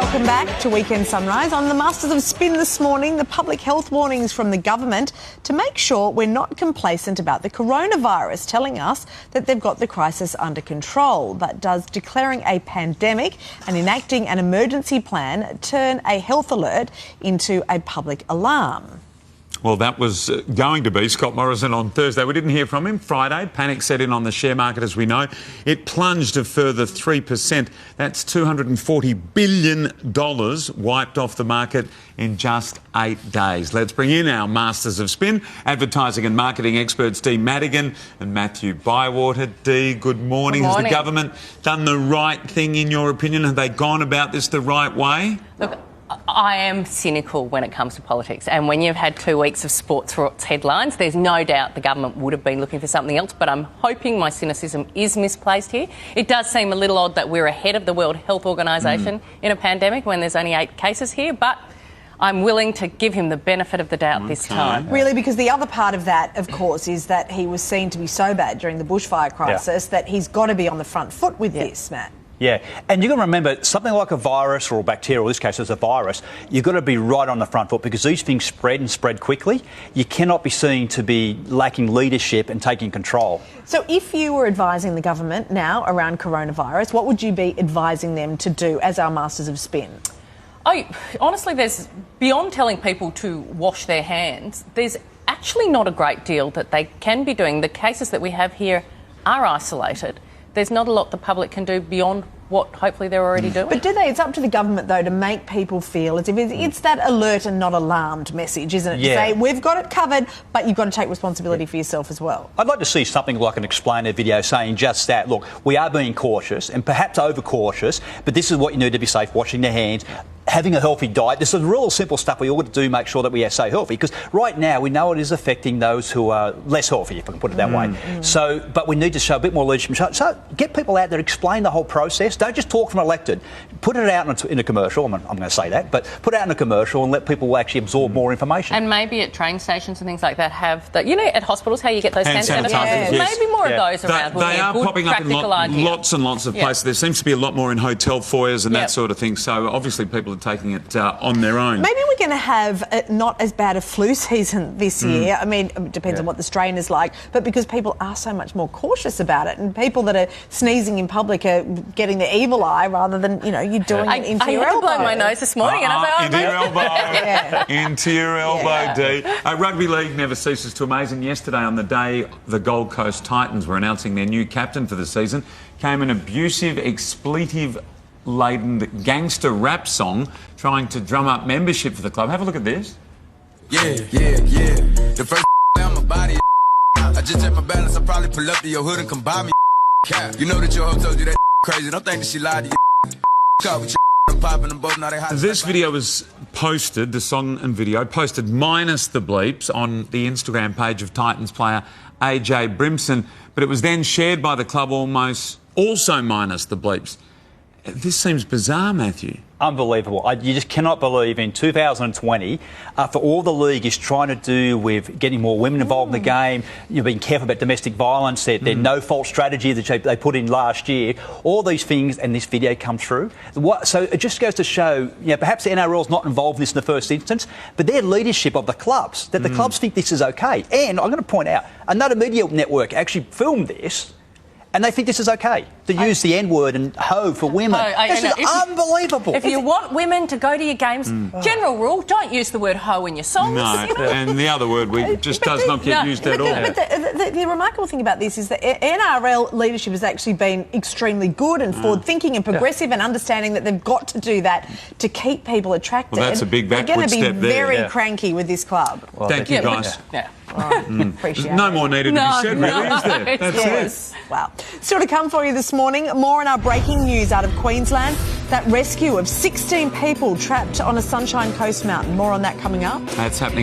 Welcome back to Weekend Sunrise. On the Masters of Spin this morning, the public health warnings from the government to make sure we're not complacent about the coronavirus, telling us that they've got the crisis under control. But does declaring a pandemic and enacting an emergency plan turn a health alert into a public alarm? Well, that was going to be Scott Morrison on Thursday. We didn't hear from him. Friday, panic set in on the share market, as we know. It plunged a further 3%. That's $240 billion wiped off the market in just 8 days. Let's bring in our Masters of Spin, advertising and marketing experts Dee Madigan and Matthew Bywater. Dee, good morning. Has the government done the right thing, in your opinion? Have they gone about this the right way? Look, I am cynical when it comes to politics, and when you've had 2 weeks of sports headlines, there's no doubt the government would have been looking for something else, but I'm hoping my cynicism is misplaced here. It does seem a little odd that we're ahead of the World Health Organisation in a pandemic when there's only 8 cases here, but I'm willing to give him the benefit of the doubt this time. Really, because the other part of that, of course, is that he was seen to be so bad during the bushfire crisis that he's got to be on the front foot with this, Matt. Yeah, and you've got to remember, something like a virus or a bacteria, in this case it's a virus, you've got to be right on the front foot because these things spread and spread quickly. You cannot be seen to be lacking leadership and taking control. So if you were advising the government now around coronavirus, what would you be advising them to do as our Masters of Spin? Honestly, there's, beyond telling people to wash their hands, there's actually not a great deal that they can be doing. The cases that we have here are isolated. There's not a lot the public can do beyond what hopefully they're already doing. But do they? It's up to the government, though, to make people feel as if it's that alert and not alarmed message, isn't it? Yeah. To say, we've got it covered, but you've got to take responsibility for yourself as well. I'd like to see something like an explainer video saying just that. Look, we are being cautious and perhaps over-cautious, but this is what you need to be safe, washing your hands, having a healthy diet. This is real simple stuff we all got to do, make sure that we are so healthy, because right now we know it is affecting those who are less healthy, if I can put it that way. So, but we need to show a bit more leadership. So get people out there, explain the whole process. Don't just talk from elected. Put it out in a commercial. I'm going to say that, but put it out in a commercial and let people actually absorb more information. And maybe at train stations and things like that have the, you know, at hospitals how you get those hand sanitizers. Yes. Maybe more of those around. They are popping up in lots and lots of places. There seems to be a lot more in hotel foyers and that sort of thing. So obviously people are taking it on their own. Maybe we're going to have not as bad a flu season this year. I mean, it depends on what the strain is like, but because people are so much more cautious about it, and people that are sneezing in public are getting the evil eye rather than, you know, you're doing it into your elbow. I had to blow my nose this morning and I was like, into your elbow. Into your elbow, Dee. Rugby league never ceases to amaze, and yesterday on the day the Gold Coast Titans were announcing their new captain for the season came an abusive, expletive-laden gangster rap song trying to drum up membership for the club. Have a look at this. Yeah. The first on my body, I just check my balance. I probably pull up to your hood and come buy me. You know that your hoe told you that crazy. Don't think that she lied to you. This video was posted, the song and video, posted minus the bleeps on the Instagram page of Titans player AJ Brimson, but it was then shared by the club also minus the bleeps. This seems bizarre, Matthew. Unbelievable. You just cannot believe in 2020, for all the league is trying to do with getting more women involved in the game, being careful about domestic violence, their no-fault strategy that they put in last year, all these things and this video come through. So it just goes to show, perhaps the NRL's not involved in this in the first instance, but their leadership of the clubs, that the clubs think this is okay. And I'm going to point out, another media network actually filmed this, and they think this is okay to use the N-word and hoe for women. This is unbelievable. If you want women to go to your games, general rule, don't use the word hoe in your songs. No, and the other word just does not get used at all. But the remarkable thing about this is that NRL leadership has actually been extremely good and forward-thinking and progressive and understanding that they've got to do that to keep people attracted. Well, that's a big backward step there. They're going to be very cranky with this club. Well, thank you, guys. Appreciate no it. more needed to be said, really, is there? That's it. Wow. Still to come for you this morning, more on our breaking news out of Queensland. That rescue of 16 people trapped on a Sunshine Coast mountain. More on that coming up. That's happening.